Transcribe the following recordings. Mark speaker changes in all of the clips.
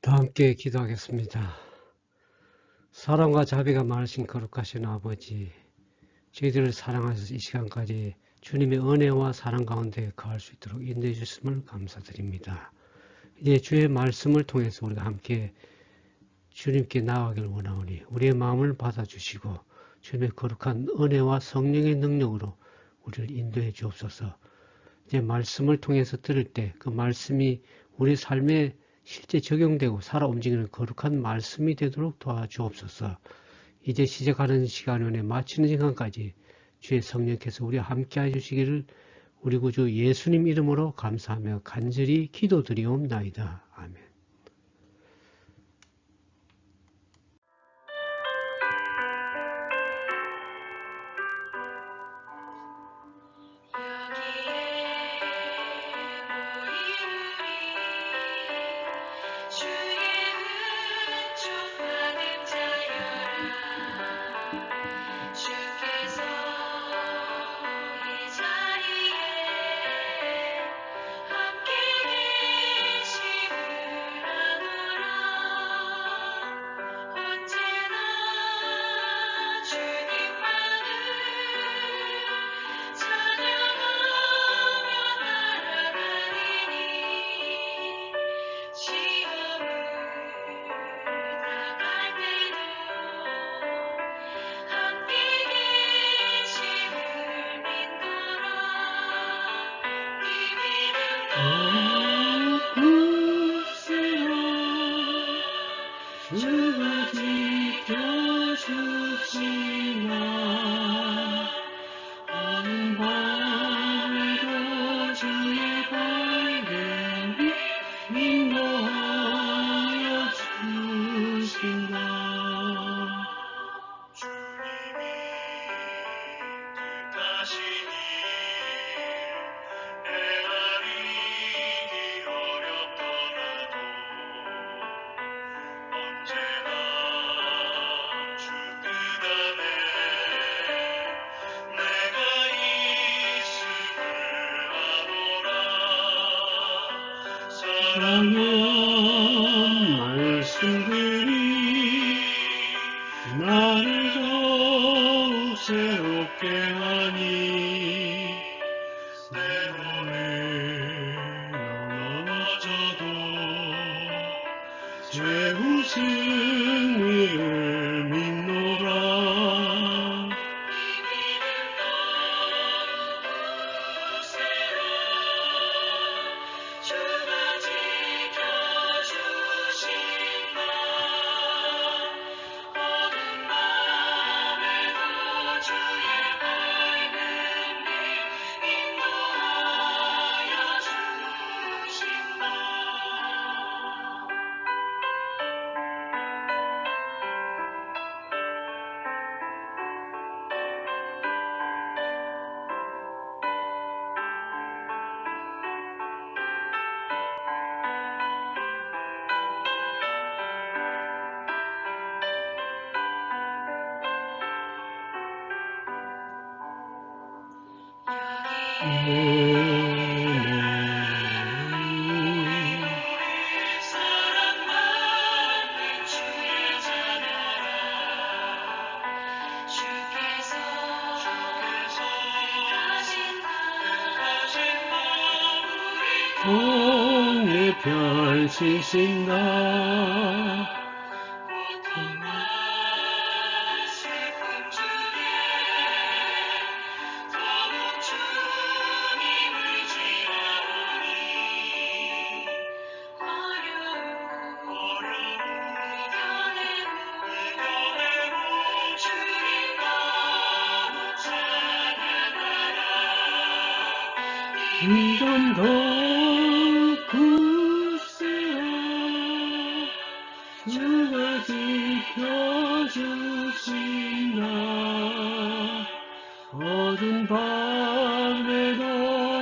Speaker 1: 다 함께 기도하겠습니다. 사랑과 자비가 많으신 거룩하신 아버지, 저희들을 사랑하셔서 이 시간까지 주님의 은혜와 사랑 가운데 거할 수 있도록 인도해 주셨음을 감사드립니다. 이제 주의 말씀을 통해서 우리가 함께 주님께 나아가길 원하오니 우리의 마음을 받아주시고 주님의 거룩한 은혜와 성령의 능력으로 우리를 인도해 주옵소서. 이제 말씀을 통해서 들을 때 그 말씀이 우리 삶에 실제 적용되고 살아 움직이는 거룩한 말씀이 되도록 도와주옵소서. 이제 시작하는 시간에 마치는 시간까지 주의 성령께서 우리와 함께 해주시기를 우리 구주 예수님 이름으로 감사하며 간절히 기도드리옵나이다. 아멘. 주가 지켜주시나 어느 밤에도 주의 밝은 빛 인도하여 주신다. 주님이 뜻하시니 내가 이기 어렵더라도 언제나 주 뜻 안에 내가 있음을 아노라. 사랑의 말씀들이 나를 더욱 새롭게 하니 때로는 넘어져도 죄우 승리를 믿노라. 주가 지켜주신다. 어둠 밤에도 주의 밝은 빛 인도하여 주신다. 사랑받는 주의 자녀라. 주께서 뜻하신 마음을 통해 펼치신다. 고통과 슬픔 중에 더욱 주님 의지하오니 어려움 이겨내고 주님 너무 찬양하라. 믿음도 굳세어 주가 지켜주신다. 어두운 밤에도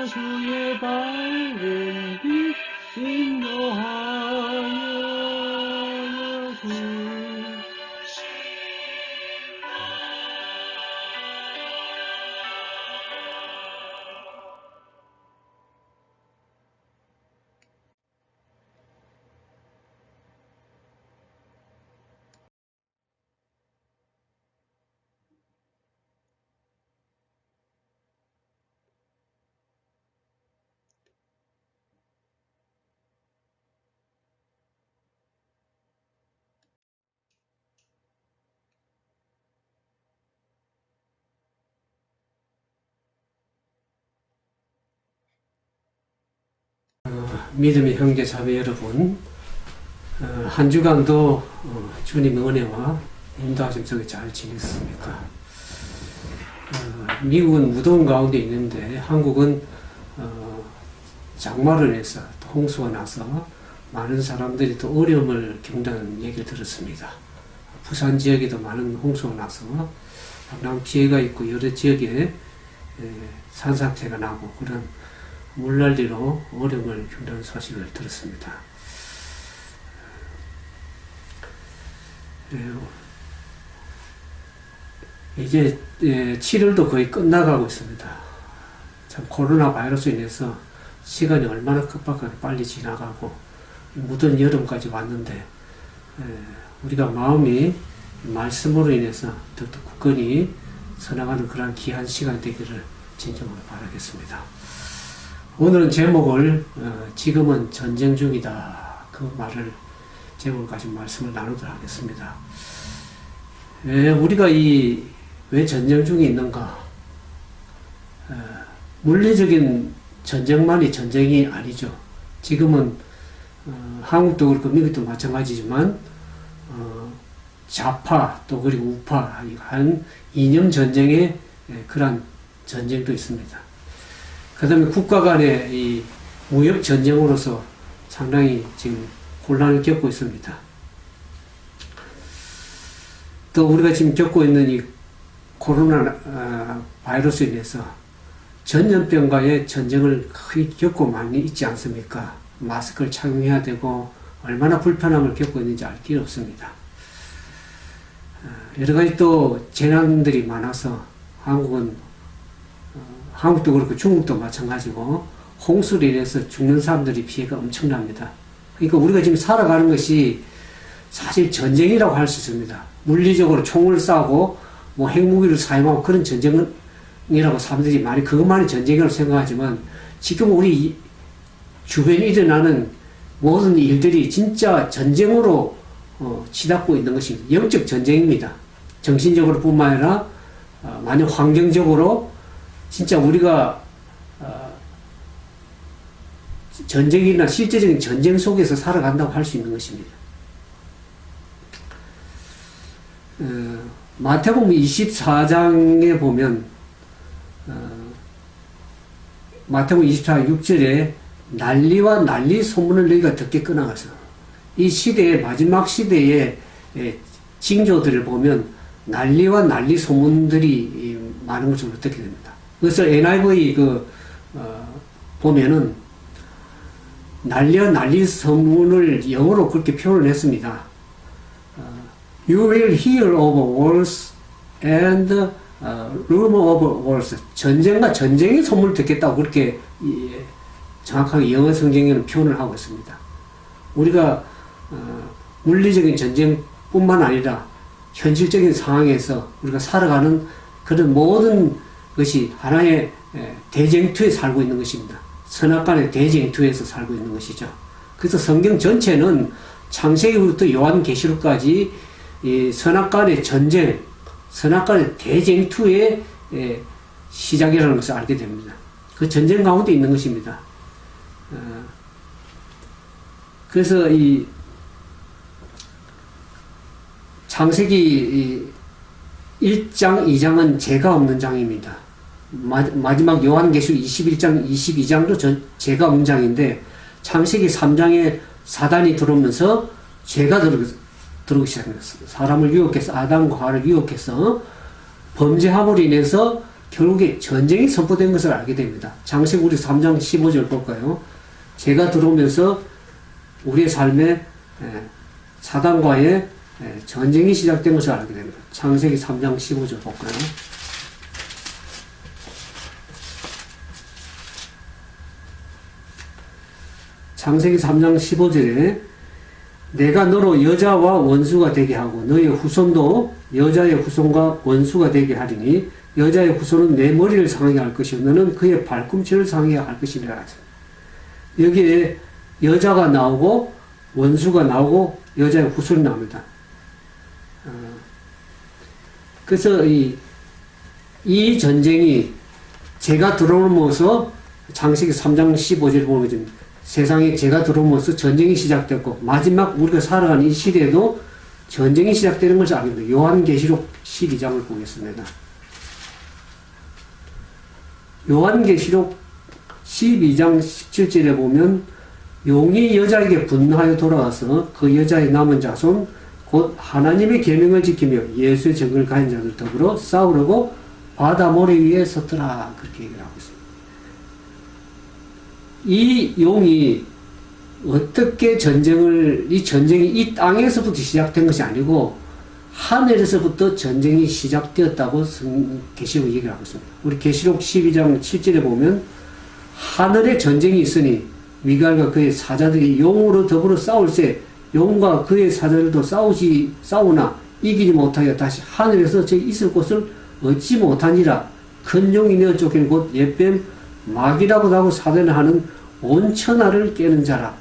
Speaker 1: 주의 밝은 빛 인도하여 주신다. 믿음의 형제 자매 여러분, 한 주간도 주님의 은혜와 인도하심 속에 잘 지냈습니까? 미국은 무더운 가운데 있는데 한국은 장마로 인해서 홍수가 나서 많은 사람들이 또 어려움을 겪는다는 얘기를 들었습니다. 부산 지역에도 많은 홍수가 나서 상당한 피해가 있고 여러 지역에 산사태가 나고 그런 물난리로 어려움을 겪는 소식을 들었습니다. 이제 7월도 거의 끝나가고 있습니다. 참 코로나 바이러스로 인해서 시간이 얼마나 급박하게 빨리 지나가고 무더운 여름까지 왔는데 우리가 마음이 말씀으로 인해서 더욱더 굳건히 서나가는 그러한 귀한 시간 되기를 진정으로 바라겠습니다. 오늘은 제목을 지금은 전쟁 중이다, 그 말을 제목을 가지고 말씀을 나누도록 하겠습니다. 우리가 왜 전쟁 중에 있는가? 물리적인 전쟁만이 전쟁이 아니죠. 지금은 한국도 그렇고 미국도 마찬가지지만 좌파 또 그리고 우파 한 이념 전쟁의 그런 전쟁도 있습니다. 그 다음에 국가 간의 이 무역 전쟁으로서 상당히 지금 혼란을 겪고 있습니다. 또 우리가 지금 겪고 있는 이 코로나 바이러스에 인해서 전염병과의 전쟁을 거의 겪고 많이 있지 않습니까? 마스크를 착용해야 되고 얼마나 불편함을 겪고 있는지 알 길이 없습니다. 여러 가지 또 재난들이 많아서 한국도 그렇고 중국도 마찬가지고 홍수로 인해서 죽는 사람들이 피해가 엄청납니다. 그러니까 우리가 지금 살아가는 것이 사실 전쟁이라고 할 수 있습니다. 물리적으로 총을 쏴고 뭐 핵무기를 사용하고 그런 전쟁이라고 사람들이 많이 그것만이 전쟁이라고 생각하지만 지금 우리 주변에 일어나는 모든 일들이 진짜 전쟁으로 치닫고 있는 것이 영적 전쟁입니다. 정신적으로 뿐만 아니라 만약 환경적으로 진짜 우리가 전쟁이나 실제적인 전쟁 속에서 살아간다고 할 수 있는 것입니다. 마태복음 24장에 보면 마태복음 24장 6절에 난리와 난리 소문을 너희가 듣겠거나 하서 이 시대의 마지막 시대의 징조들을 보면 난리와 난리 소문들이 많은 것을 어떻게 됩니다. 그래서 NIV 보면은 난리와 난리 소문을 영어로 그렇게 표현을 했습니다. You will hear of wars and rumor of wars. 전쟁과 전쟁의 소문을 듣겠다고 그렇게 정확하게 영어 성경에는 표현을 하고 있습니다. 우리가 물리적인 전쟁뿐만 아니라 현실적인 상황에서 우리가 살아가는 그런 모든 것이 하나의 대쟁투에 살고 있는 것입니다. 선악간의 대쟁투에서 살고 있는 것이죠. 그래서 성경 전체는 창세기부터 요한계시록까지 이 선악간의 전쟁, 선악간의 대쟁투의 시작이라는 것을 알게 됩니다. 그 전쟁 가운데 있는 것입니다. 그래서 이 창세기 1장, 2장은 죄가 없는 장입니다. 마지막 요한계시록 21장, 22장도 죄가 없는 장인데 창세기 3장에 사단이 들어오면서 죄가 들어오기 시작했어요. 사람을 유혹해서 아담과 하와를 유혹해서 범죄함으로 인해서 결국에 전쟁이 선포된 것을 알게 됩니다. 창세기 우리 3장 15절 볼까요? 죄가 들어오면서 우리의 삶에 사단과의 전쟁이 시작된 것을 알게 됩니다. 창세기 3장 15절 볼까요? 창세기 3장 15절에 내가 너로 여자와 원수가 되게 하고 너의 후손도 여자의 후손과 원수가 되게 하리니 여자의 후손은 내 머리를 상하게 할 것이요 너는 그의 발꿈치를 상하게 할 것이라. 여기에 여자가 나오고 원수가 나오고 여자의 후손이 나옵니다. 그래서 이 전쟁이 죄가 들어오면서 창세기 3장 15절 보면 세상에 죄가 들어오면서 전쟁이 시작됐고 마지막 우리가 살아가는 이 시대에도 전쟁이 시작되는 것을 알게 됩니다. 요한계시록 12장을 보겠습니다. 요한계시록 12장 17절에 보면 용이 여자에게 분노하여 돌아와서 그 여자의 남은 자손 곧 하나님의 계명을 지키며 예수의 증거를 가진 자들 더불어 싸우려고 바다 모래 위에 섰더라. 그렇게 얘기를 하고 있습니다. 이 용이 어떻게 이 전쟁이 이 땅에서부터 시작된 것이 아니고 하늘에서부터 전쟁이 시작되었다고 계시록 얘기를 하고 있습니다. 우리 계시록 12장 7절에 보면 하늘에 전쟁이 있으니 미갈과 그의 사자들이 용으로 더불어 싸울세 용과 그의 사자들도 싸우나 이기지 못하여 다시 하늘에서 저기 있을 곳을 얻지 못하니라. 큰 용이 내어 쫓긴 곧 옛뱀 마귀라고 하고 사단을 하는 온 천하를 깨는 자라.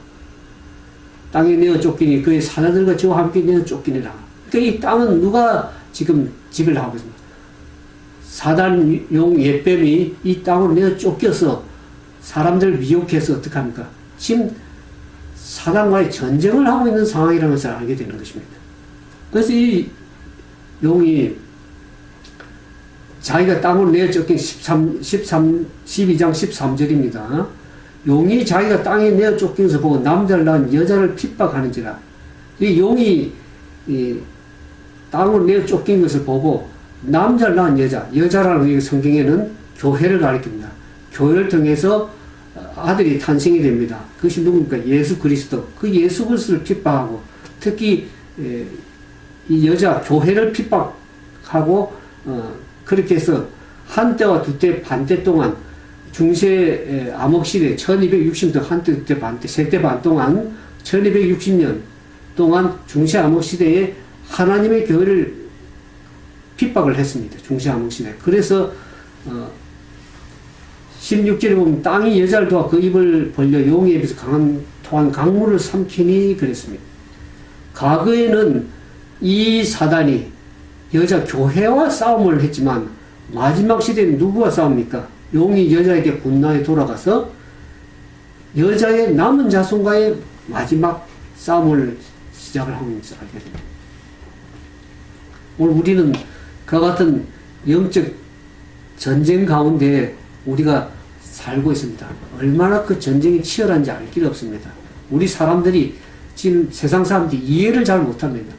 Speaker 1: 땅에 내어 쫓기니 그의 사자들과 저와 함께 내어 쫓기니라. 그러니까 이 땅은 누가 지금 지배를 하고 있습니다. 사단 용 옛뱀이 이 땅으로 내어 쫓겨서 사람들을 미혹해서 어떡합니까? 지금 사단과의 전쟁을 하고 있는 상황이라는 것을 알게 되는 것입니다. 그래서 이 용이 자기가 땅으로 내어 쫓긴 12장 13절입니다. 용이 자기가 땅에 내어 쫓긴 것을 보고 남자를 낳은 여자를 핍박하는지라. 이 용이 땅으로 내어 쫓긴 것을 보고 남자를 낳은 여자라는 게 성경에는 교회를 가리킵니다. 교회를 통해서 아들이 탄생이 됩니다. 그것이 누굽니까? 예수 그리스도. 그 예수 그리스도를 핍박하고 특히 이 여자 교회를 핍박하고 그렇게 해서 한때와 두때 반때 동안 중세 암흑시대 1260년 한때 두때 반때 세때 반 동안 1260년 동안 중세 암흑시대에 하나님의 교회를 핍박을 했습니다. 중세 암흑시대. 그래서 16절에 보면 땅이 여자를 도와 그 입을 벌려 용에 비해서 토한 강물을 삼키니 그랬습니다. 과거에는 이 사단이 여자 교회와 싸움을 했지만 마지막 시대는 누구와 싸웁니까? 용이 여자에게 분노하여 돌아가서 여자의 남은 자손과의 마지막 싸움을 시작을 하고 있는 것을 알게 됩니다. 오늘 우리는 그와 같은 영적 전쟁 가운데 우리가 살고 있습니다. 얼마나 그 전쟁이 치열한지 알 길이 없습니다. 우리 사람들이 지금 세상 사람들이 이해를 잘 못합니다.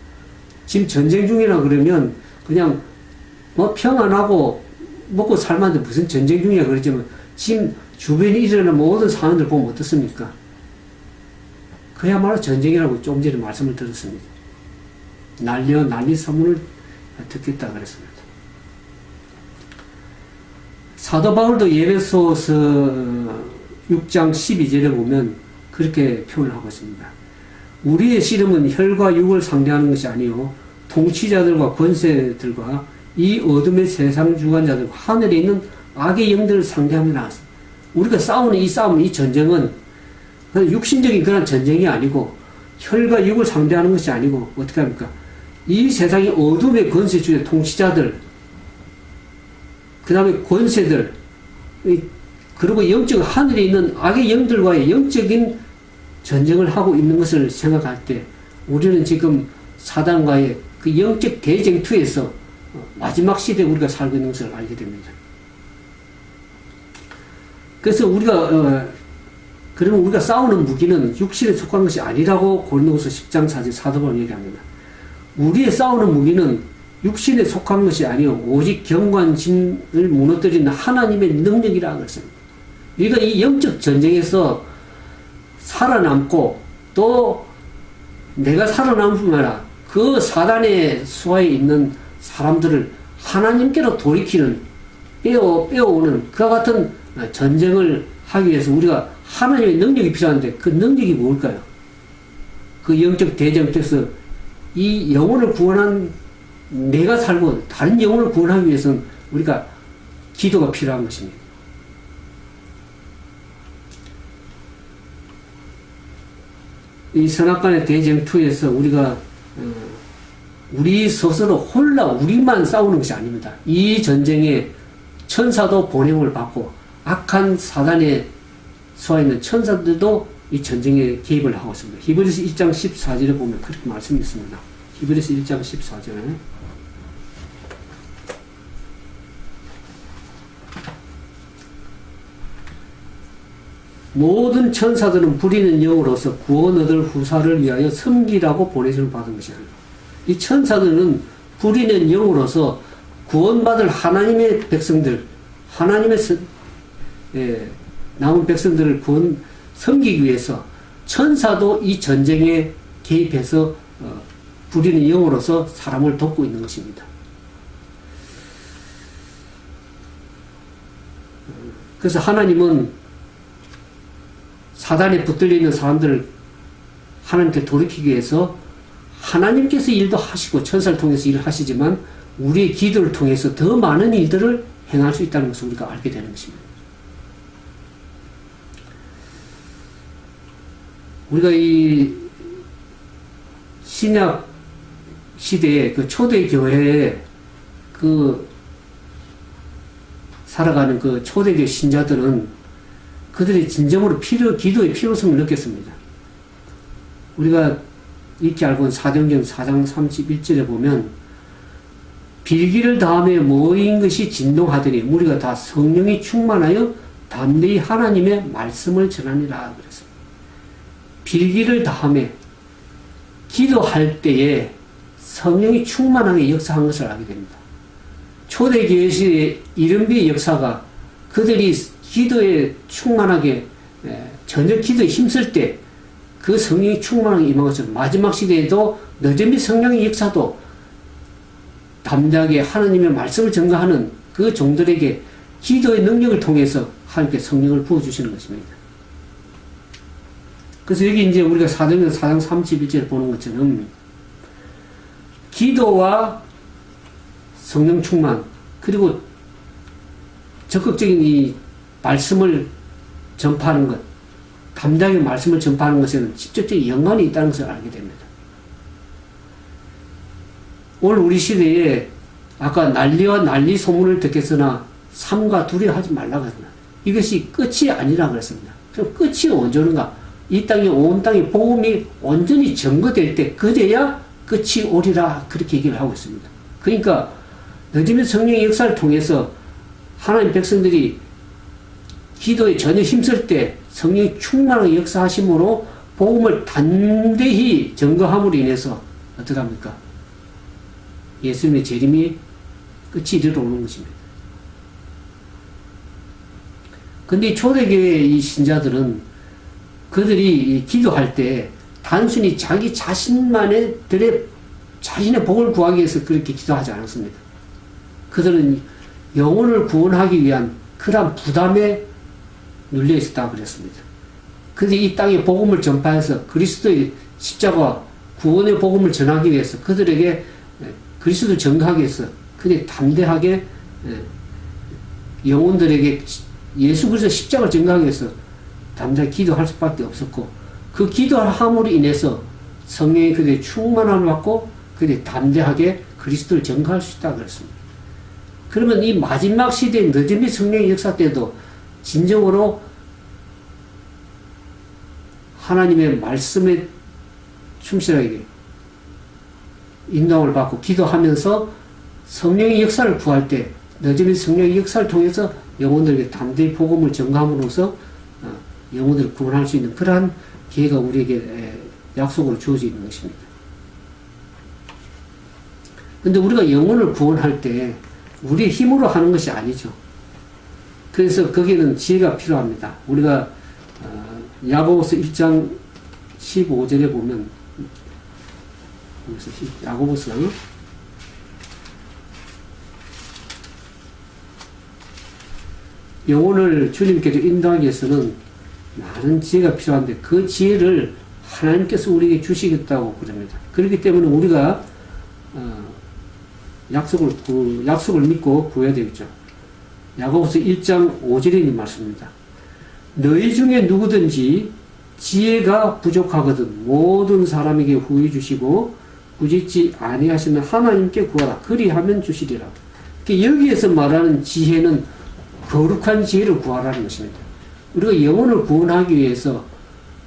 Speaker 1: 지금 전쟁 중이라 그러면 그냥 뭐 평안하고 먹고 살만한데 무슨 전쟁 중이야 그러지만 지금 주변에 일어나는 모든 상황들 보면 어떻습니까? 그야말로 전쟁이라고 조금 전에 말씀을 드렸습니다. 난리 소문을 듣겠다 그랬습니다. 사도 바울도 에베소서 6장 12절에 보면 그렇게 표현을 하고 있습니다. 우리의 씨름은 혈과 육을 상대하는 것이 아니요 통치자들과 권세들과 이 어둠의 세상 주관자들과 하늘에 있는 악의 영들을 상대하며 나왔습니다. 우리가 싸우는 이 싸움, 이 전쟁은 육신적인 그런 전쟁이 아니고 혈과 육을 상대하는 것이 아니고 어떻게 합니까? 이 세상의 어둠의 권세주의 통치자들, 그 다음에 권세들, 그리고 영적 하늘에 있는 악의 영들과의 영적인 전쟁을 하고 있는 것을 생각할 때 우리는 지금 사단과의 그 영적 대쟁투에서 마지막 시대에 우리가 살고 있는 것을 알게 됩니다. 그래서 그러면 우리가 싸우는 무기는 육신에 속한 것이 아니라고 고린도후서 10장 4절 사도 바울이 얘기합니다. 우리의 싸우는 무기는 육신에 속한 것이 아니요 오직 경관심을 무너뜨리는 하나님의 능력이라 그랬습니다. 우리가 이 영적 전쟁에서 살아남고 또 내가 살아남을 뿐만 아니라 그 사단의 수하에 있는 사람들을 하나님께로 돌이키는 빼어오는 그와 같은 전쟁을 하기 위해서 우리가 하나님의 능력이 필요한데 그 능력이 뭘까요? 그 영적 대전투에서 이 영혼을 구원한 내가 살고 다른 영혼을 구원하기 위해서는 우리가 기도가 필요한 것입니다. 이 선악간의 대쟁투에서 우리가 우리 스스로 홀라 우리만 싸우는 것이 아닙니다. 이 전쟁에 천사도 보냄을 받고 악한 사단의 수하에 있는 천사들도 이 전쟁에 개입을 하고 있습니다. 히브리서 1장 14절에 보면 그렇게 말씀이 있습니다. 히브리서 1장 14절. 모든 천사들은 부리는 영으로서 구원 얻을 후사를 위하여 섬기라고 보내심을 받은 것이 아니라, 이 천사들은 부리는 영으로서 구원받을 하나님의 백성들, 하나님의 남은 백성들을 섬기기 위해서 천사도 이 전쟁에 개입해서 부리는 영으로서 사람을 돕고 있는 것입니다. 그래서 하나님은 사단에 붙들려 있는 사람들을 하나님께 돌이키기 위해서 하나님께서 일도 하시고 천사를 통해서 일을 하시지만 우리의 기도를 통해서 더 많은 일들을 행할 수 있다는 것을 우리가 알게 되는 것입니다. 우리가 이 신약 시대에 그 초대교회에 살아가는 그 초대교회 신자들은 그들이 진정으로 기도의 필요성을 느꼈습니다. 우리가 익히 알고 있는 사도행전 4장 31절에 보면 빌기를 다음에 모인 것이 진동하더니 우리가 다 성령이 충만하여 담대히 하나님의 말씀을 전하니라 그랬습니다. 빌기를 다음에 기도할 때에 성령이 충만하게 역사한 것을 알게 됩니다. 초대교회 시대의 이른비의 역사가 그들이 기도에 충만하게 저녁 기도에 힘쓸 때 그 성령이 충만하게 임한 것처럼 마지막 시대에도 너저미 성령의 역사도 담대하게 하나님의 말씀을 전가하는 그 종들에게 기도의 능력을 통해서 하나님께 성령을 부어주시는 것입니다. 그래서 여기 이제 우리가 사도행전 4장 31절에 보는 것처럼 기도와 성령 충만 그리고 적극적인 이 말씀을 전파하는 것, 담대하게 말씀을 전파하는 것에는 직접적인 연관이 있다는 것을 알게 됩니다. 오늘 우리 시대에 아까 난리와 난리 소문을 듣겠으나 삼가 두려워하지 말라고 했습니다. 이것이 끝이 아니라 그랬습니다. 그럼 끝이 언제 오는가? 이 땅에 온 땅에 복음이 온전히 증거될 때 그제야 끝이 오리라 그렇게 얘기를 하고 있습니다. 그러니까 늦으면 성령의 역사를 통해서 하나님 백성들이 기도에 전혀 힘쓸 때 성령이 충만하게 역사하심으로 복음을 단대히 증거함으로 인해서 어떻게 합니까? 예수님의 재림이 끝이 이르러오는 것입니다. 근데 초대교회의 이 신자들은 그들이 기도할 때 단순히 자기 자신의 복을 구하기 위해서 그렇게 기도하지 않았습니다. 그들은 영혼을 구원하기 위한 그러한 부담에 눌려 있었다고 그랬습니다. 그들이 이 땅에 복음을 전파해서 그리스도의 십자가 구원의 복음을 전하기 위해서 그들에게 그리스도를 전가하기 위해서 그들이 담대하게 영혼들에게 예수 그리스도 십자가를 전가하기 위해서 담대하게 기도할 수밖에 없었고 그 기도함으로 인해서 성령이 그들의 충만함을 받고 그들이 담대하게 그리스도를 전가할 수 있다고 그랬습니다. 그러면 이 마지막 시대의 늦음이 성령의 역사 때도 진정으로 하나님의 말씀에 충실하게 인도함을 받고 기도하면서 성령의 역사를 구할 때 늦음이 성령의 역사를 통해서 영혼들에게 담대히 복음을 전가함으로써 영혼들을 구원할 수 있는 그러한 기회가 우리에게 약속으로 주어져 있는 것입니다. 근데 우리가 영혼을 구원할 때 우리의 힘으로 하는 것이 아니죠. 그래서 거기에는 지혜가 필요합니다. 우리가 야고보서 1장 15절에 보면 야고보서 영혼을 주님께로 인도하기 위해서는 많은 지혜가 필요한데 그 지혜를 하나님께서 우리에게 주시겠다고 그럽니다. 그렇기 때문에 우리가 약속을 믿고 구해야 되겠죠. 야고보서 1장 5절에 있는 말씀입니다. 너희 중에 누구든지 지혜가 부족하거든 모든 사람에게 후히 주시고 부짓지 아니하시는 하나님께 구하라 그리하면 주시리라. 여기에서 말하는 지혜는 거룩한 지혜를 구하라는 것입니다. 우리가 영혼을 구원하기 위해서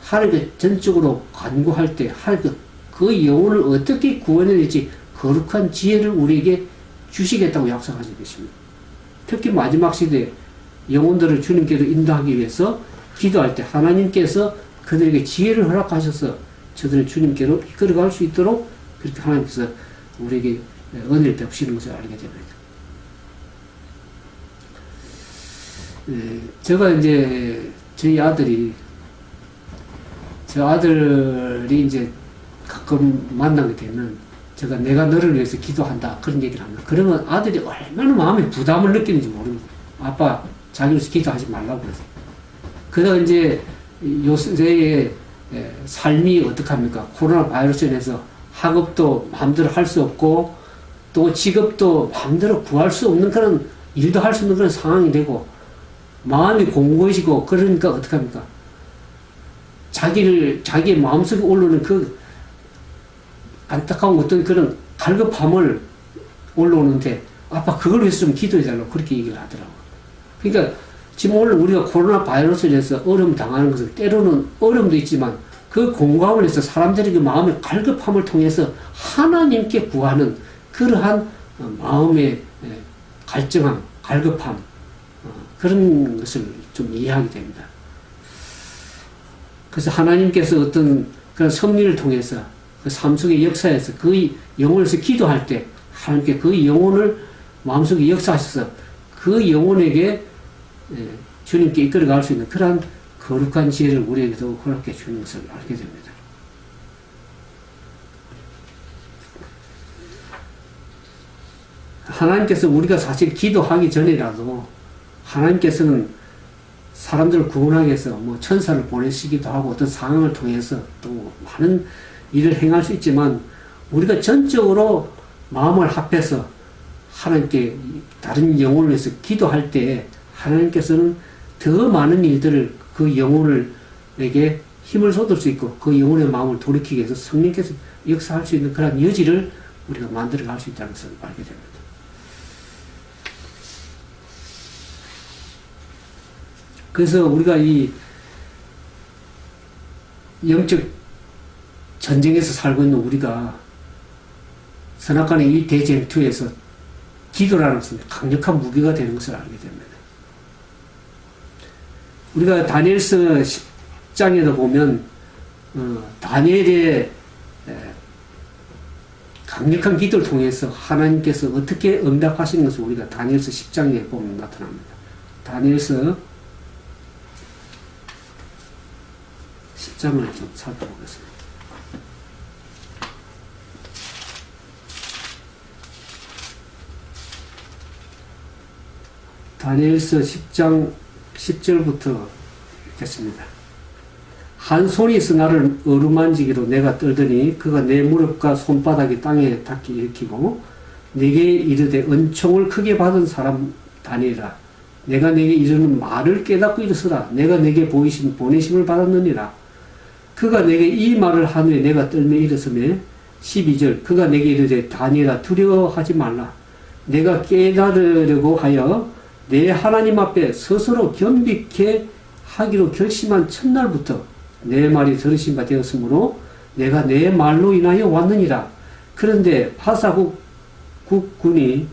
Speaker 1: 하나님께 전적으로 간구할 때 하나님께 그 영혼을 어떻게 구원해낼지 거룩한 지혜를 우리에게 주시겠다고 약속하신 것입니다. 특히 마지막 시대에 영혼들을 주님께로 인도하기 위해서 기도할 때 하나님께서 그들에게 지혜를 허락하셔서 저들을 주님께로 이끌어갈 수 있도록 그렇게 하나님께서 우리에게 은혜를 베푸시는 것을 알게 됩니다. 제가 이제 저 아들이 이제 가끔 만나게 되면 제가 내가 너를 위해서 기도한다 그런 얘기를 합니다. 그러면 아들이 얼마나 마음에 부담을 느끼는지 모릅니다. 아빠 자기로서 기도하지 말라고 그래서. 그러다 이제 요새의 삶이 어떡합니까? 코로나 바이러스로 인해서 학업도 마음대로 할 수 없고 또 직업도 마음대로 구할 수 없는 그런 일도 할 수 없는 그런 상황이 되고 마음이 공고해지고 그러니까 어떡합니까? 자기의 마음속에 올라오는 그 안타까운 어떤 그런 갈급함을 올라오는데 아빠 그걸 위해서 좀 기도해달라고 그렇게 얘기를 하더라고요. 그러니까 지금 오늘 우리가 코로나 바이러스에 대해서 어려움 당하는 것은 때로는 어려움도 있지만 그 공감을 해서 사람들에게 마음의 갈급함을 통해서 하나님께 구하는 그러한 마음의 갈증함, 갈급함 그런 것을 좀 이해하게 됩니다. 그래서 하나님께서 어떤 그런 섭리를 통해서 그 삶 속의 역사에서 그 영혼에서 기도할 때 하나님께 그 영혼을 마음속에 역사하셔서 그 영혼에게 주님께 이끌어갈 수 있는 그러한 거룩한 지혜를 우리에게도 허락해 주는 것을 알게 됩니다. 하나님께서 우리가 사실 기도하기 전이라도 하나님께서는 사람들을 구원하기 위해서 뭐 천사를 보내시기도 하고 어떤 상황을 통해서 또 많은 일을 행할 수 있지만 우리가 전적으로 마음을 합해서 하나님께 다른 영혼을 위해서 기도할 때 하나님께서는 더 많은 일들을 그 영혼에게 힘을 쏟을 수 있고 그 영혼의 마음을 돌이키기 위해서 성령께서 역사할 수 있는 그런 여지를 우리가 만들어 갈 수 있다는 것을 알게 됩니다. 그래서 우리가 이 영적 전쟁에서 살고 있는 우리가 선악간의 이 대쟁투에서 기도라는 것은 강력한 무기가 되는 것을 알게 됩니다. 우리가 다니엘서 10장에도 보면 다니엘의 강력한 기도를 통해서 하나님께서 어떻게 응답하시는 것을 우리가 다니엘서 10장에 보면 나타납니다. 다니엘서 10장을 좀 살펴보겠습니다. 다니엘서 10장 10절부터 읽겠습니다. 한 손이 있어 나를 어루만지기로 내가 떨더니 그가 내 무릎과 손바닥이 땅에 닿게 일으키고 내게 이르되 은총을 크게 받은 사람 다니엘아 내가 내게 이르는 말을 깨닫고 일어서라 내가 내게 보내심을 받았느니라 그가 내게 이 말을 하늘에 내가 떨며 일어서매 12절 그가 내게 이르되 다니엘아 두려워하지 말라 내가 깨달으려고 하여 내 하나님 앞에 스스로 겸비케 하기로 결심한 첫날부터 내 말이 들으신 바 되었으므로 내가 내 말로 인하여 왔느니라. 그런데 파사국 군이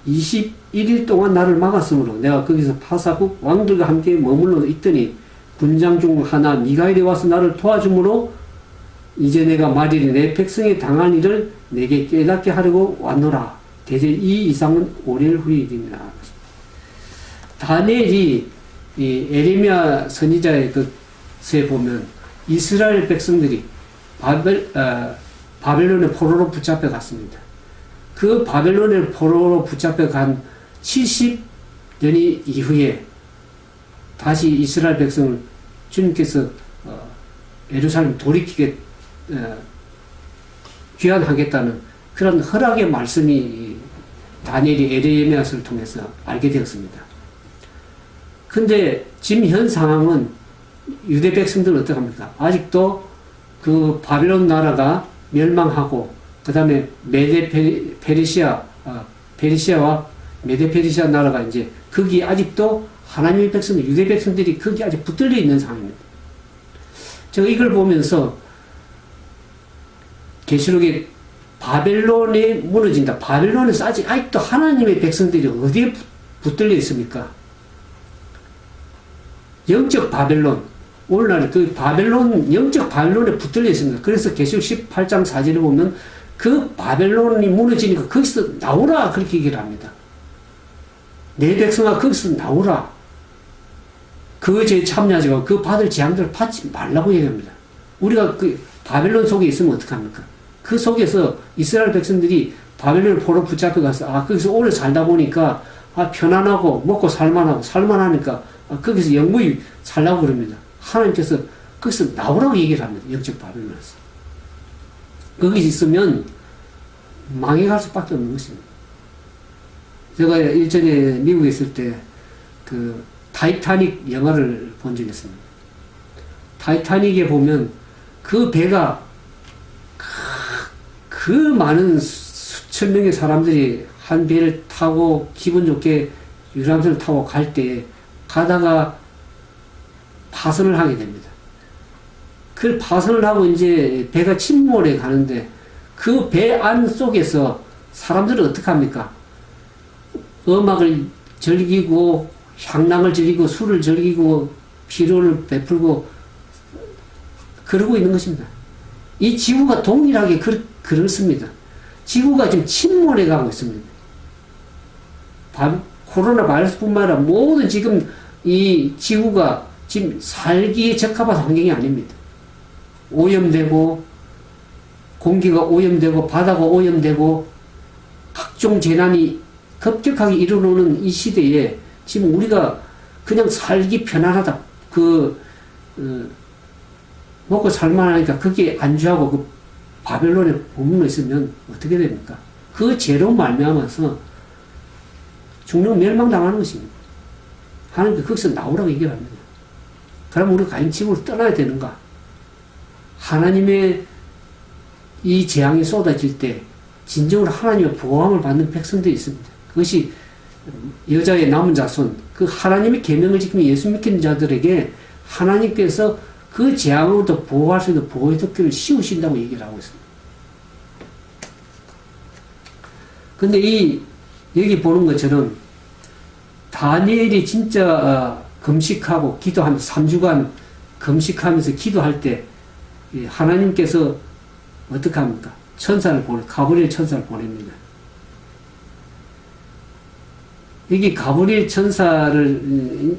Speaker 1: 21일 동안 나를 막았으므로 내가 거기서 파사국 왕들과 함께 머물러 있더니 군장 중 하나 미가엘이 와서 나를 도와주므로 이제 내가 말이니 내 백성이 당한 일을 내게 깨닫게 하려고 왔노라. 대제 이 이상은 5일 후의 일입니다. 다니엘이 이 에레미야 선지자의 것에 보면 이스라엘 백성들이 바벨론의 포로로 붙잡혀 갔습니다. 그 바벨론의 포로로 붙잡혀 간 70년이 이후에 다시 이스라엘 백성을 주님께서 예루살렘 돌이키게 귀환하겠다는 그런 허락의 말씀이 다니엘이 에레미야서를 통해서 알게 되었습니다. 근데 지금 현 상황은 유대 백성들은 어떡합니까? 아직도 그 바벨론 나라가 멸망하고 그 다음에 페르시아와 메데 페르시아 나라가 이제 거기 아직도 하나님의 백성들, 유대 백성들이 거기 아직 붙들려 있는 상황입니다. 제가 이걸 보면서 계시록에 바벨론이 무너진다. 바벨론에서 아직도 하나님의 백성들이 어디에 붙들려 있습니까? 영적 바벨론. 오늘날 그 바벨론, 영적 바벨론에 붙들려 있습니다. 그래서 계시록 18장 4절에 보면 그 바벨론이 무너지니까 거기서 나오라. 그렇게 얘기를 합니다. 내 백성아 거기서 나오라. 그 죄에 참여하지 말고 그 받을 재앙들을 받지 말라고 얘기합니다. 우리가 그 바벨론 속에 있으면 어떡합니까? 그 속에서 이스라엘 백성들이 바벨론 포로 붙잡혀 가서 거기서 오래 살다 보니까 편안하고 먹고 살만하니까 거기서 영구히 살라고 그럽니다. 하나님께서 거기서 나오라고 얘기를 합니다. 영적 바벨론에서. 거기 있으면 망해갈 수밖에 없는 것입니다. 제가 일전에 미국에 있을 때 그 타이타닉 영화를 본 적이 있습니다. 타이타닉에 보면 그 배가 그 많은 수천 명의 사람들이 한 배를 타고 기분 좋게 유람선을 타고 갈 때 가다가 파선을 하게 됩니다. 그 파선을 하고 이제 배가 침몰해 가는데 그 배 안 속에서 사람들은 어떻게 합니까? 음악을 즐기고 향락을 즐기고 술을 즐기고 피로를 베풀고 그러고 있는 것입니다. 이 지구가 동일하게 그렇습니다. 지구가 지금 침몰해 가고 있습니다. 코로나 바이러스뿐만 아니라 모든 지금 이 지구가 지금 살기에 적합한 환경이 아닙니다. 오염되고 공기가 오염되고 바다가 오염되고 각종 재난이 급격하게 일어나는 이 시대에 지금 우리가 그냥 살기 편안하다. 먹고 살만하니까 거기에 안주하고 그 바벨론에 머물러 있으면 어떻게 됩니까? 그 죄로 말미암아서 중력 멸망당하는 것입니다. 하나님께 거기서 나오라고 얘기를 합니다. 그럼 우리가 과연 지구를 떠나야 되는가? 하나님의 이 재앙이 쏟아질 때 진정으로 하나님의 보호함을 받는 백성들이 있습니다. 그것이 여자의 남은 자손, 그 하나님의 계명을 지키며 예수 믿기는 자들에게 하나님께서 그 재앙으로부터 보호할 수 있는 보호의 덮개를 씌우신다고 얘기를 하고 있습니다. 근데 여기 보는 것처럼 다니엘이 진짜 금식하고 기도하면서 3주간 금식하면서 기도할 때 하나님께서 어떻게 합니까? 가브리엘 천사를 보냅니다. 여기 가브리엘 천사를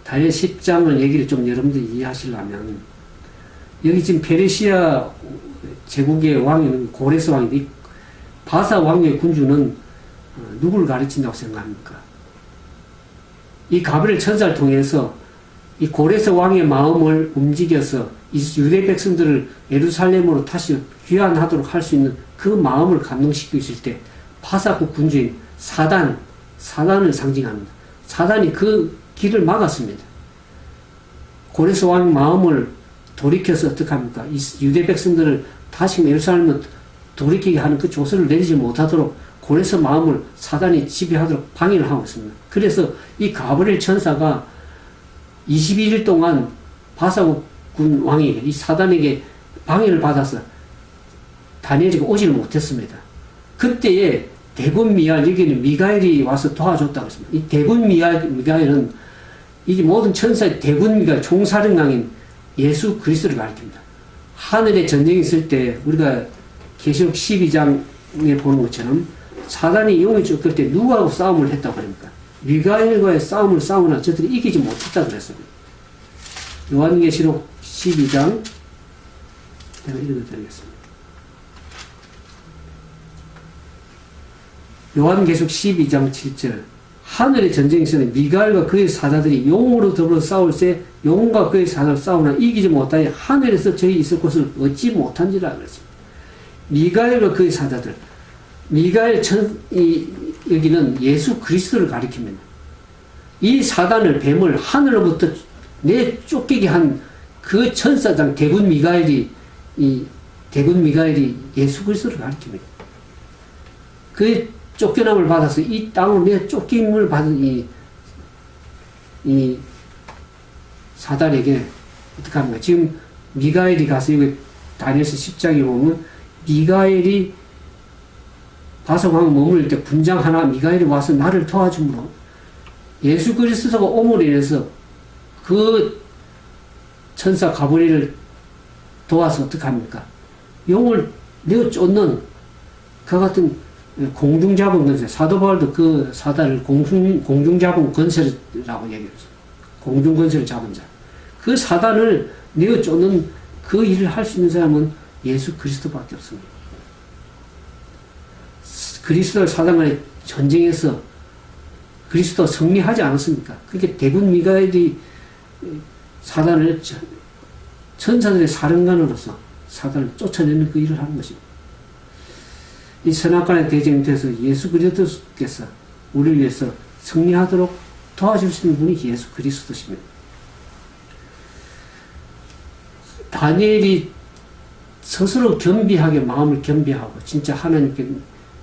Speaker 1: 다니엘 10장을 얘기를 좀 여러분들이 이해하시려면 여기 지금 페르시아 제국의 왕이 고레스 왕인데 바사 왕의 군주는 누구를 가르친다고 생각합니까? 이 가브리엘 천사를 통해서 이 고레스 왕의 마음을 움직여서 이 유대 백성들을 예루살렘으로 다시 귀환하도록 할 수 있는 그 마음을 감동시키고 있을 때 바사국 군주인 사단을 상징합니다. 사단이 그 길을 막았습니다. 고레스 왕의 마음을 돌이켜서 어떻게 합니까? 이 유대 백성들을 다시 예루살렘으로 돌이키게 하는 그 조서를 내리지 못하도록 고레스 마음을 사단이 지배하도록 방해를 하고 있습니다. 그래서 이 가브리엘 천사가 21일 동안 바사국 군 왕에게 이 사단에게 방해를 받아서 다니엘이 오지를 못했습니다. 그때에 대군 미알, 여기는 미가엘이 와서 도와줬다고 했습니다. 이 대군 미가엘은 이 모든 천사의 대군 미가엘, 총사령관인 예수 그리스도를 가리킵니다. 하늘에 전쟁이 있을 때 우리가 계시록 12장에 보는 것처럼 사단이 용이 쫓길 때 누구하고 싸움을 했다고 그럽니까? 미가엘과의 싸움을 싸우나 저들이 이기지 못했다고 그랬습니다. 요한계시록 12장 제가 읽어드리겠습니다. 요한계시록 12장 7절 하늘의 전쟁이 있으니 미가엘과 그의 사자들이 용으로 더불어 싸울 때 용과 그의 사자를 싸우나 이기지 못하여 하늘에서 저희 있을 곳을 얻지 못한지라 그랬습니다. 미가엘과 그의 사자들 미가엘 여기는 예수 그리스도를 가리킵니다. 이 사단을 뱀을 하늘로부터 내쫓기게 한 그 천사장 대군 미가엘이 예수 그리스도를 가리킵니다. 그 쫓겨남을 받아서 이 땅으로 내쫓김을 받은 이 사단에게 어떻게 합니까? 지금 미가엘이 가서 여기 다니엘서 10장에 보면 미가엘이 바석왕 머물 때 군장 하나 미가엘이 와서 나를 도와줌으로 예수 그리스도가 옴으로 인해서 그 천사 가브리엘을 도와서 어떻게 합니까? 용을 내어 쫓는 그 같은 공중 잡은 건설, 사도 바울도 그 사단을 공중 잡은 건설이라고 얘기했어요. 공중 건설을 잡은 자. 그 사단을 내어 쫓는 그 일을 할 수 있는 사람은 예수 그리스도밖에 없습니다. 그리스도와 사단간의 전쟁에서 그리스도가 승리하지 않았습니까? 그렇게 대군 미가엘이 사단을 천사들의 사령관으로서 사단을 쫓아내는 그 일을 하는 것입니다. 이 선악간의 대쟁에서 예수 그리스도께서 우리를 위해서 승리하도록 도와줄 수 있는 분이 예수 그리스도십니다. 다니엘이 스스로 겸비하게 마음을 겸비하고 진짜 하나님께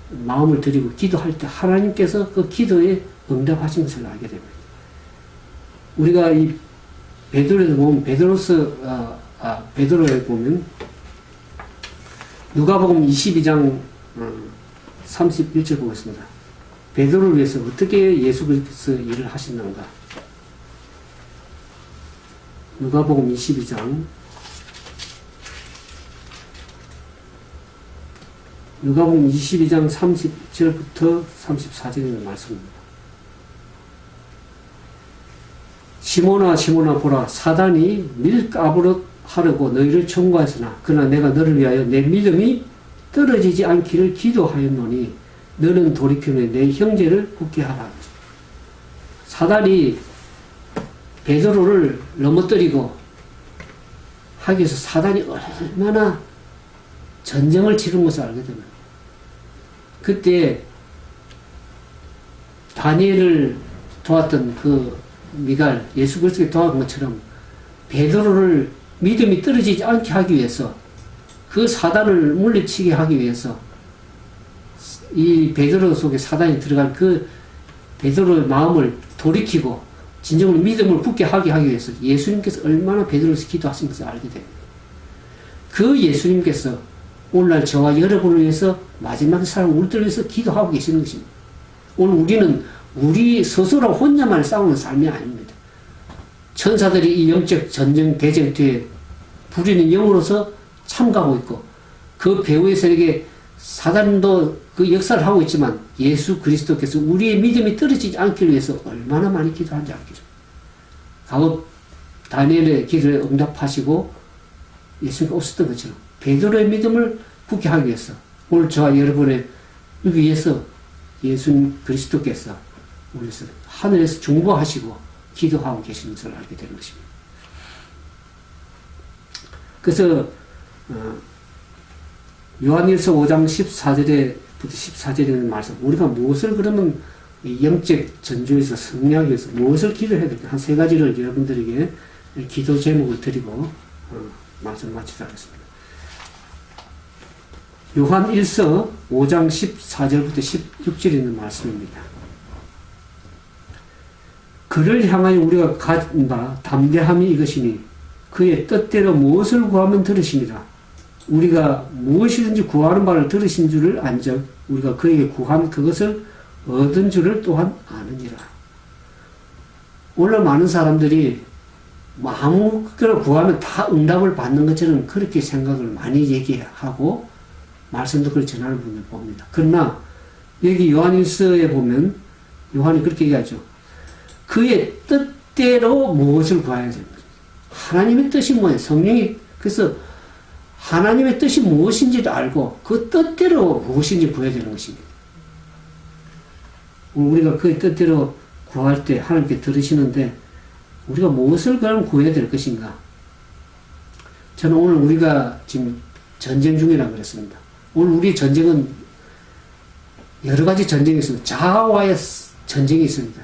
Speaker 1: 마음을 드리고 기도할 때 하나님께서 그 기도에 응답하신 것을 알게 됩니다. 우리가 이 베드로에 보면 베드로에 보면 누가복음 22장 31절 보겠습니다. 베드로를 위해서 어떻게 예수 그리스도 일을 하셨는가? 누가복음 22장 30절부터 34절의 말씀입니다. 시몬아 시몬아 보라 사단이 밀가부릇 하려고 너희를 청구하였으나 그러나 내가 너를 위하여 내 믿음이 떨어지지 않기를 기도하였노니 너는 돌이키며 내 형제를 굳게 하라. 사단이 베드로를 넘어뜨리고 하기 위해서 사단이 얼마나 전쟁을 치른 것을 알게 됩니다. 그때 다니엘을 도왔던 그 미갈 예수 그리스도께 도와준 것처럼 베드로를 믿음이 떨어지지 않게 하기 위해서 그 사단을 물리치게 하기 위해서 이 베드로 속에 사단이 들어간 그 베드로의 마음을 돌이키고 진정으로 믿음을 굳게 하게 하기 위해서 예수님께서 얼마나 베드로에서 기도하신 것을 알게 됩니다. 그 예수님께서 오늘날 저와 여러분을 위해서 마지막 사람 우리들을 위해서 기도하고 계시는 것입니다. 오늘 우리는 우리 스스로 혼자만 싸우는 삶이 아닙니다. 천사들이 이 영적 전쟁 대쟁투에 부리는 영으로서 참가하고 있고 그 배후의 세력에 사단도 그 역사를 하고 있지만 예수 그리스도께서 우리의 믿음이 떨어지지 않기 위해서 얼마나 많이 기도하는지 알겠죠. 과거 다니엘의 기도에 응답하시고 예수님께 오셨던 것처럼 베드로의 믿음을 굳게 하기 위해서 오늘 저와 여러분의 위해서 예수님 그리스도께서 우리에서 하늘에서 중보하시고 기도하고 계시는 것을 알게 되는 것입니다. 그래서 요한일서 5장 14절에부터 14절에 있는 말씀 우리가 무엇을 그러면 영적 전주에서 승리하기 위해서 무엇을 기도해야 될까? 한 세 가지를 여러분들에게 기도 제목을 드리고 말씀 마치도록 하겠습니다. 요한 1서 5장 14절부터 16절에 있는 말씀입니다. 그를 향하여 우리가 가진 바 담대함이 이것이니 그의 뜻대로 무엇을 구하면 들으시니라. 우리가 무엇이든지 구하는 바를 들으신 줄을 안적 우리가 그에게 구한 그것을 얻은 줄을 또한 아느니라. 오늘 많은 사람들이 아무거나 구하면 다 응답을 받는 것처럼 그렇게 생각을 많이 얘기하고 말씀도 그걸 전하는 분을 봅니다. 그러나 여기 요한일서에 보면 요한이 그렇게 얘기하죠. 그의 뜻대로 무엇을 구해야 되는 거죠. 하나님의 뜻이 뭐예요? 성령이 그래서 하나님의 뜻이 무엇인지를 알고 그 뜻대로 무엇인지 구해야 되는 것입니다. 우리가 그 뜻대로 구할 때 하나님께 들으시는데 우리가 무엇을 그럼 구해야 될 것인가? 저는 오늘 우리가 지금 전쟁 중이라고 그랬습니다. 오늘 우리 전쟁은 여러 가지 전쟁이 있습니다. 자아와의 전쟁이 있습니다.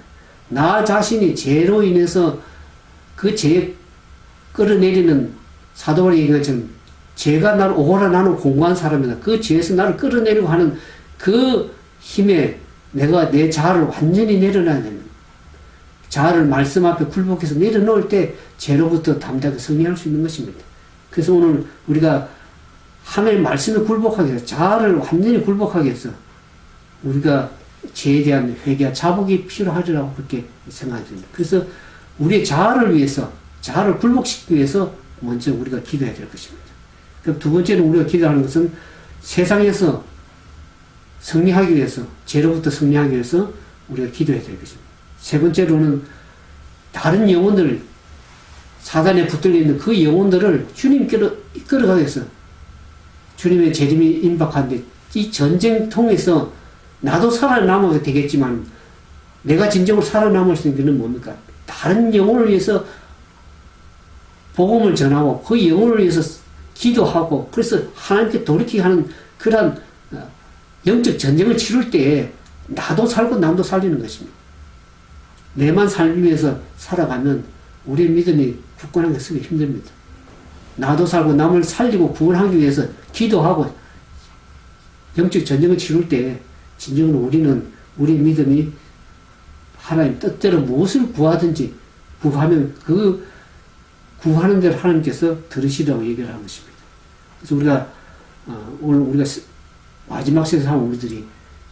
Speaker 1: 나 자신이 죄로 인해서 그 죄에 끌어내리는 사도바울이 얘기한 것처럼 죄가 나를 오호라 나는 공고한 사람이다. 그 죄에서 나를 끌어내리고 하는 그 힘에 내가 내 자아를 완전히 내려놔야 됩니다. 자아를 말씀 앞에 굴복해서 내려놓을 때 죄로부터 담대하게 승리할 수 있는 것입니다. 그래서 오늘 우리가 하나님의 말씀에 굴복하기 위해서 자아를 완전히 굴복하기 위해서 우리가 죄에 대한 회개와 자복이 필요하리라고 그렇게 생각이 듭니다. 그래서 우리의 자아를 위해서, 자아를 굴복시키기 위해서 먼저 우리가 기도해야 될 것입니다. 그럼 두 번째는 우리가 기도하는 것은 세상에서 승리하기 위해서, 죄로부터 승리하기 위해서 우리가 기도해야 될 것입니다. 세 번째로는 다른 영혼들, 사단에 붙들려 있는 그 영혼들을 주님께로 이끌어가기 위해서 주님의 재림이 임박한데 이 전쟁 통해서 나도 살아남아야 되겠지만 내가 진정으로 살아남을 수 있는 게 뭡니까? 다른 영혼을 위해서 복음을 전하고 그 영혼을 위해서 기도하고 그래서 하나님께 돌이키게 하는 그러한 영적 전쟁을 치룰 때에 나도 살고 남도 살리는 것입니다. 내만 살기 위해서 살아가면 우리의 믿음이 굳건하게 서기 힘듭니다. 나도 살고 남을 살리고 구원하기 위해서 기도하고 영적 전쟁을 치룰 때 진정으로 우리는 우리 믿음이 하나님 뜻대로 무엇을 구하든지 구하면 그 구하는 대로 하나님께서 들으시라고 얘기를 하는 것입니다. 그래서 우리가 오늘 우리가 마지막 세상 사는 우리들이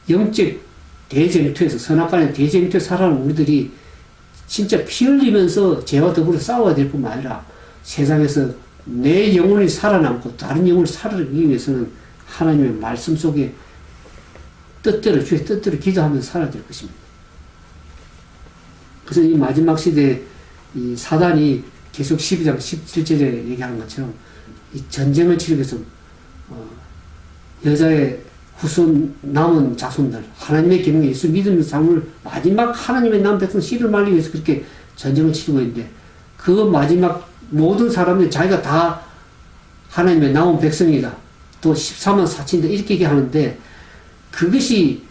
Speaker 1: 영적 대쟁투에서 선악간의 대쟁투에서 살아가는 우리들이 진짜 피 흘리면서 죄와 더불어 싸워야 될 뿐만 아니라 세상에서 내 영혼이 살아남고 다른 영혼을 살아내기 위해서는 하나님의 말씀 속에 뜻대로 주의 뜻대로 기도하면서 살아야 될 것입니다. 그래서 이 마지막 시대에 이 사단이 계속 12장 17절에 얘기하는 것처럼 이 전쟁을 치르기 위해서 여자의 후손 남은 자손들 하나님의 계명에 예수 믿는 삶을 마지막 하나님의 남 백성 씨를 말리기 위해서 그렇게 전쟁을 치르고 있는데 그 마지막 모든 사람들이 자기가 다 하나님의 남은 백성이다. 또 14만 4천이다. 이렇게 얘기하는데 그것이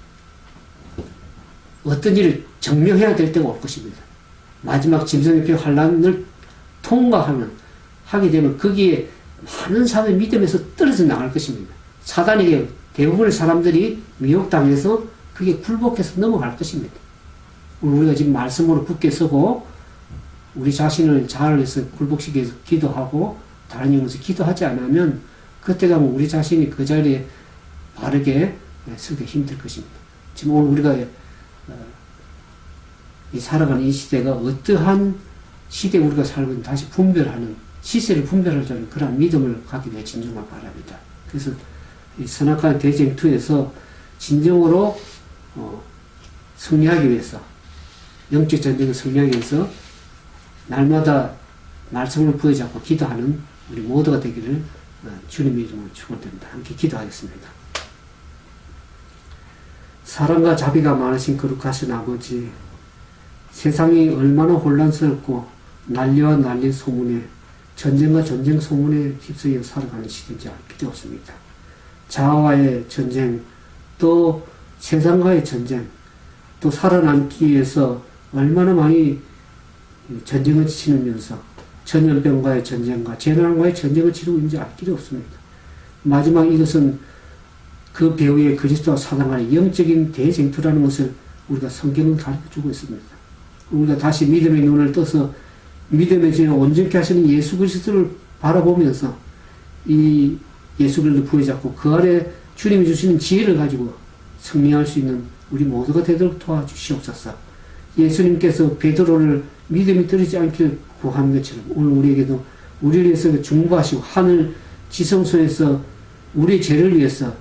Speaker 1: 어떤 일을 증명해야 될 때가 올 것입니다. 마지막 짐승의 환란을 하게 되면 거기에 많은 사람의 믿음에서 떨어져 나갈 것입니다. 사단에게 대부분의 사람들이 미혹당해서 그게 굴복해서 넘어갈 것입니다. 우리가 지금 말씀으로 굳게 서고 우리 자신을 자아를 위해서 굴복시키기 위해서 기도하고 다른 영혼에서 기도하지 않으면 그때 가면 우리 자신이 그 자리에 바르게 서기 힘들 것입니다. 지금 오늘 우리가 살아가는 이 시대가 어떠한 시대에 우리가 살고 있는 다시 분별하는 시세를 분별할 줄 아는 그런 믿음을 갖기 위해 진정을 바랍니다. 그래서 이 선악간 대쟁투에서 진정으로 승리하기 위해서 영적 전쟁을 승리하기 위해서 날마다 말씀을 부여잡고 기도하는 우리 모두가 되기를 주님의 이름으로 축원드립니다. 함께 기도하겠습니다. 사랑과 자비가 많으신 거룩하신 아버지, 세상이 얼마나 혼란스럽고 난리와 난리 소문에 전쟁과 전쟁 소문에 휩쓸려 살아가는 시대인지 알 필요 없습니다. 자아와의 전쟁, 또 세상과의 전쟁, 또 살아남기 위해서 얼마나 많이 전쟁을 치르면서 전염병과의 전쟁과 재난과의 전쟁을 치르고 있는지 알 필요 없습니다. 마지막 이것은 그 배후에 그리스도와 사단과의 영적인 대쟁투라는 것을 우리가 성경은 가르쳐주고 있습니다. 우리가 다시 믿음의 눈을 떠서 믿음의 주님 온전케 하시는 예수 그리스도를 바라보면서 이 예수 그리스도를 부여잡고 그 아래 주님이 주시는 지혜를 가지고 승리할 수 있는 우리 모두가 되도록 도와주시옵소서. 예수님께서 베드로를 믿음이 떨어지지 않기를 구하는 것처럼 오늘 우리에게도 우리를 위해서 중보하시고 하늘 지성소에서 우리의 죄를 위해서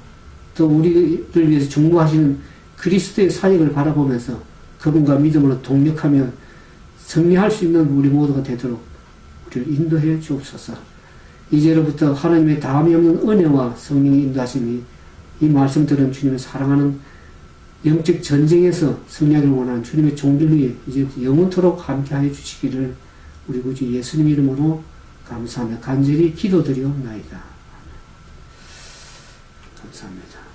Speaker 1: 또 우리를 위해서 중보하시는 그리스도의 사역을 바라보면서 그분과 믿음으로 동력하며 승리할 수 있는 우리 모두가 되도록 우리를 인도해 주옵소서. 이제로부터 하나님의 다함이 없는 은혜와 성령의 인도하심이 이 말씀 들은 주님의 사랑하는 영적 전쟁에서 승리하기를 원하는 주님의 종들 위해 이제 영원토록 함께하여 주시기를 우리 구주 예수님 이름으로 감사하며 간절히 기도드리옵나이다. 감사합니다.